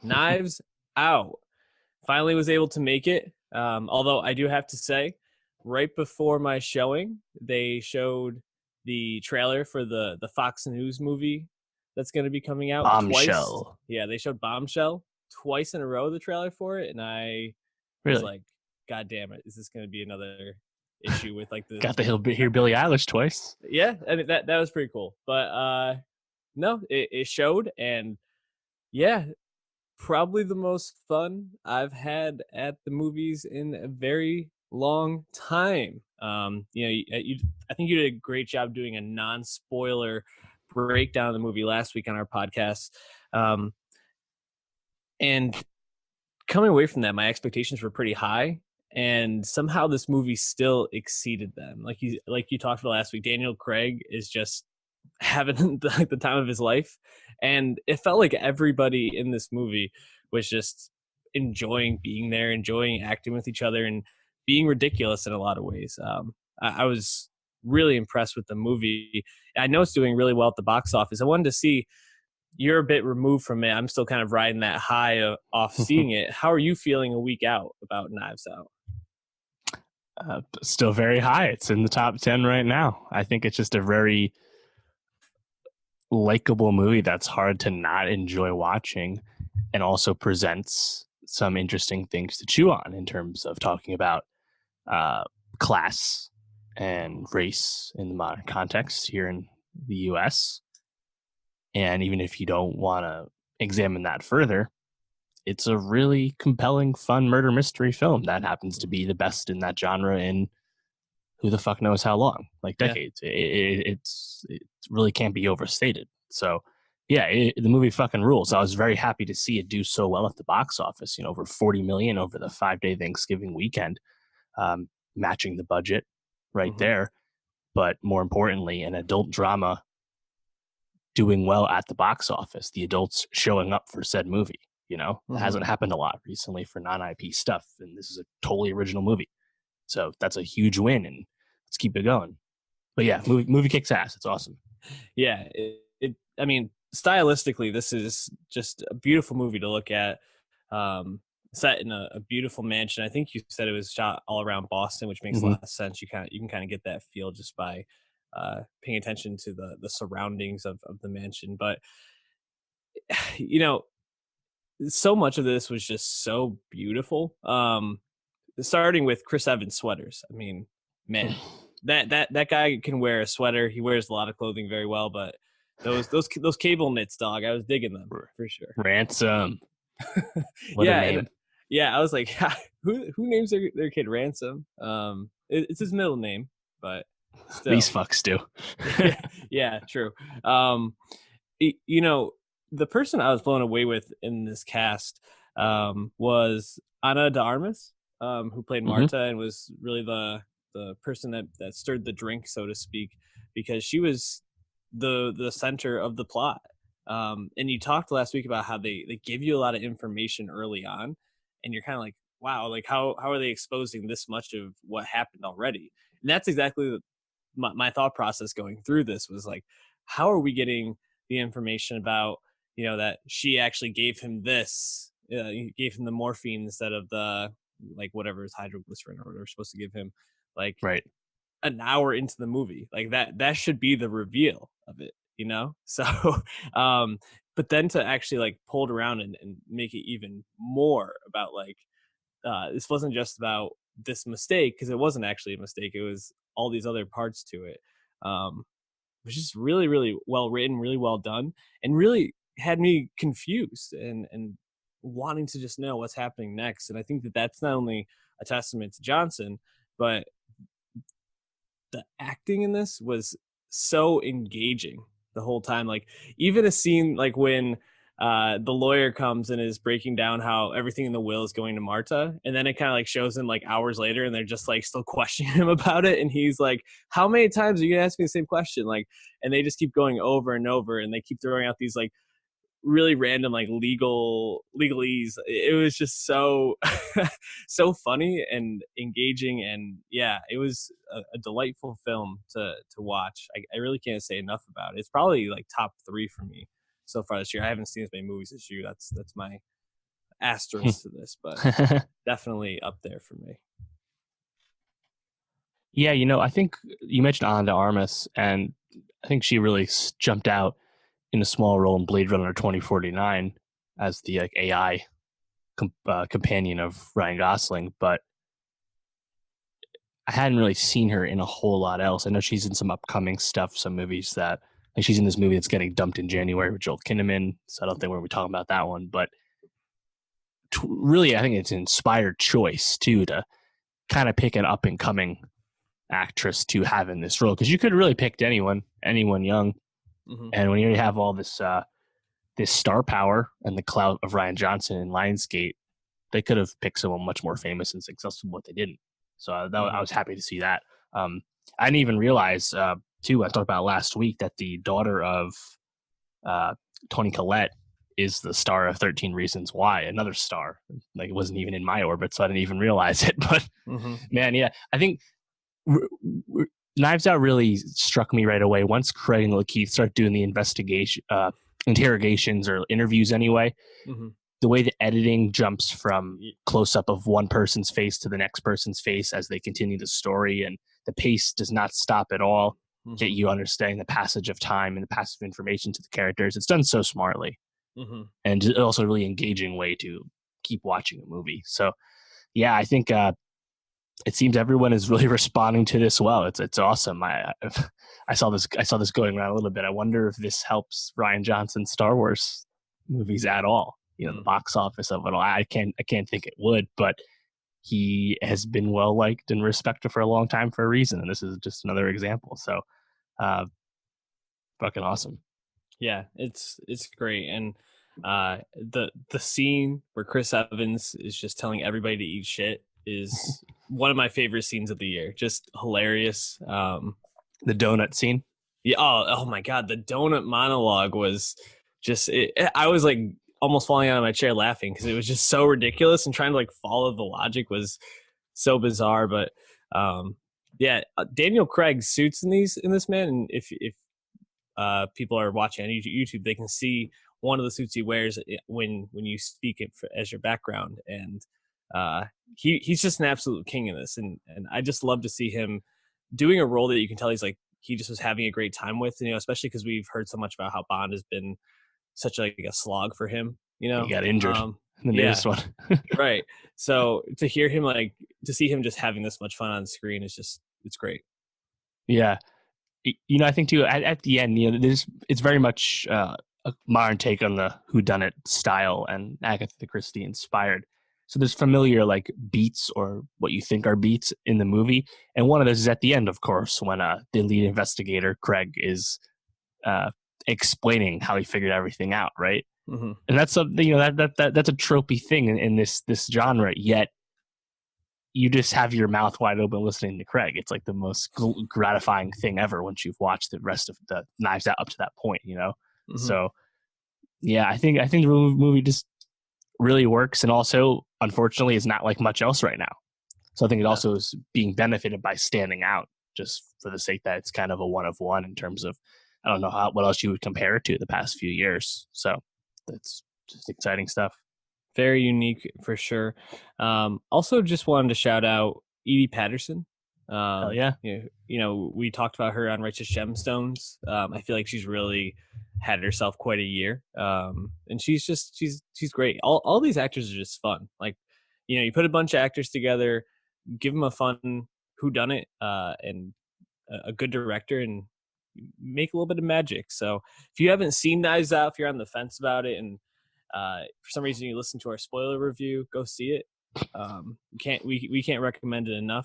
Knives Out. Finally was able to make it. Although I do have to say, right before my showing, they showed the trailer for the Fox News movie that's going to be coming out twice. Bombshell. Yeah, they showed Bombshell twice in a row, the trailer for it, and I was Really? like, God damn it, is this going to be another issue with like the Got to hear Billie Eilish twice. yeah, I mean that was pretty cool. But no, it showed, and yeah, probably the most fun I've had at the movies in a very long time. I think you did a great job doing a non-spoiler breakdown of the movie last week on our podcast. Um, and coming away from that, my expectations were pretty high, and somehow this movie still exceeded them. Like you talked about last week, Daniel Craig is just having the time of his life, and it felt like everybody in this movie was just enjoying being there, enjoying acting with each other, and being ridiculous in a lot of ways. I was really impressed with the movie. I know it's doing really well at the box office. I wanted to see, you're a bit removed from it. I'm still kind of riding that high off seeing it. How are you feeling a week out about Knives Out? Still very high. It's in the top 10 right now. I think it's just a very likable movie that's hard to not enjoy watching, and also presents some interesting things to chew on in terms of talking about uh, class and race in the modern context here in the US. And even if you don't want to examine that further, it's a really compelling, fun murder mystery film that happens to be the best in that genre in who the fuck knows how long, like Yeah. decades. It really can't be overstated. So yeah, the movie fucking rules. I was very happy to see it do so well at the box office. Over 40 million over the 5-day Thanksgiving weekend, matching the budget right Mm-hmm. there. But more importantly, an adult drama doing well at the box office. The adults showing up for said movie. It Mm-hmm. hasn't happened a lot recently for non-IP stuff, and this is a totally original movie. So that's a huge win, and let's keep it going. But yeah, movie kicks ass. It's awesome. Yeah. I mean, stylistically, this is just a beautiful movie to look at. Set in a beautiful mansion. I think you said it was shot all around Boston, which makes a Mm-hmm. lot of sense. You can kind of get that feel just by paying attention to the surroundings of the mansion. But you know, so much of this was just so beautiful. Starting with Chris Evans sweaters. I mean, man, that guy can wear a sweater. He wears a lot of clothing very well, but those cable knits, dog, I was digging them for sure. Ransom. What a Yeah, and name. yeah, I was like, who names their kid Ransom? It's his middle name, but These still, fucks do. yeah, yeah, true. Um, you know, the person I was blown away with in this cast was Ana de Armas, who played Mm-hmm. Marta and was really the person that stirred the drink, so to speak, because she was the center of the plot. And you talked last week about how they give you a lot of information early on, and you're kind of like, wow, like how are they exposing this much of what happened already? And that's exactly my thought process going through this was like, how are we getting the information about, that she actually gave him this, gave him the morphine instead of the, like, whatever is hydroglycerin or whatever supposed to give him, like, Right. an hour into the movie. Like that should be the reveal of it. So but then to actually like pull it around and make it even more about like, this wasn't just about this mistake, because it wasn't actually a mistake, it was all these other parts to it. It was just really, really well written, really well done, and really had me confused and wanting to just know what's happening next. And I think that that's not only a testament to Johnson, but the acting in this was so engaging the whole time. Like, even a scene like when the lawyer comes and is breaking down how everything in the will is going to Marta, and then it kind of like shows him like hours later, and they're just like still questioning him about it, and he's like, "How many times are you gonna ask me the same question?" Like, and they just keep going over and over, and they keep throwing out these like really random like legalese. It was just so so funny and engaging, and yeah, it was a delightful film to watch. I really can't say enough about it. It's probably like top 3 for me so far this year. I haven't seen as many movies as you. That's my asterisk to this, but definitely up there for me. Yeah, I think you mentioned Ana de Armas, and I think she really jumped out in a small role in Blade Runner 2049 as the like AI companion of Ryan Gosling, but I hadn't really seen her in a whole lot else. I know she's in some upcoming stuff, some movies that like she's in this movie that's getting dumped in January with Joel Kinnaman. So I don't think we're talking about that one, but really, I think it's an inspired choice too to kind of pick an up and coming actress to have in this role because you could really pick anyone young, and when you already have all this this star power and the clout of Ryan Johnson in Lionsgate, they could have picked someone much more famous and successful, but they didn't. So I was happy to see that. I didn't even realize too. I talked about last week that the daughter of Toni Collette is the star of 13 Reasons Why, another star. Like it wasn't even in my orbit, so I didn't even realize it. But man, yeah, I think Knives Out really struck me right away once Craig and Lakeith start doing the interrogations or interviews anyway. The way the editing jumps from close up of one person's face to the next person's face as they continue the story, and the pace does not stop at all. Get you understanding the passage of time and the passage of information to the characters. It's done so smartly, and also a really engaging way to keep watching a movie. So, yeah, I think it seems everyone is really responding to this well. It's awesome. I saw this going around a little bit. I wonder if this helps Rian Johnson's Star Wars movies at all. The box office of it all. I can't think it would, but he has been well liked and respected for a long time for a reason, and this is just another example. So, fucking awesome. Yeah, it's great, and the scene where Chris Evans is just telling everybody to eat shit is one of my favorite scenes of the year. Just hilarious. The donut scene. Yeah. Oh my God, the donut monologue was just. I was like almost falling out of my chair laughing because it was just so ridiculous, and trying to like follow the logic was so bizarre. But yeah, Daniel Craig's suits in this, man, and if people are watching on YouTube, they can see one of the suits he wears when you speak it as your background, and he's just an absolute king in this, and I just love to see him doing a role that you can tell he just was having a great time with, especially because we've heard so much about how Bond has been such like a slog for him. He got injured in the newest one. Right. So to see him just having this much fun on screen it's great. Yeah. I think too at the end, it's very much a modern take on the whodunit style and Agatha Christie inspired. So there's familiar like beats or what you think are beats in the movie, and one of those is at the end, of course, when the lead investigator Craig is explaining how he figured everything out, right? And that's something that's a tropey thing in this genre. Yet you just have your mouth wide open listening to Craig. It's like the most gratifying thing ever once you've watched the rest of the Knives Out up to that point, So yeah, I think the movie just really works, and also unfortunately is not like much else right now. So I think it also is being benefited by standing out just for the sake that it's kind of a one of one in terms of, I don't know what else you would compare it to the past few years. So that's just exciting stuff. Very unique for sure. Also just wanted to shout out Edie Patterson. Hell yeah. We talked about her on Righteous Gemstones. I feel like she's really had herself quite a year. And she's great. All these actors are just fun. Like, you put a bunch of actors together, give them a fun whodunit, and a good director, and make a little bit of magic. So if you haven't seen Knives Out, if you're on the fence about it, and for some reason you listen to our spoiler review, go see it. We can't recommend it enough.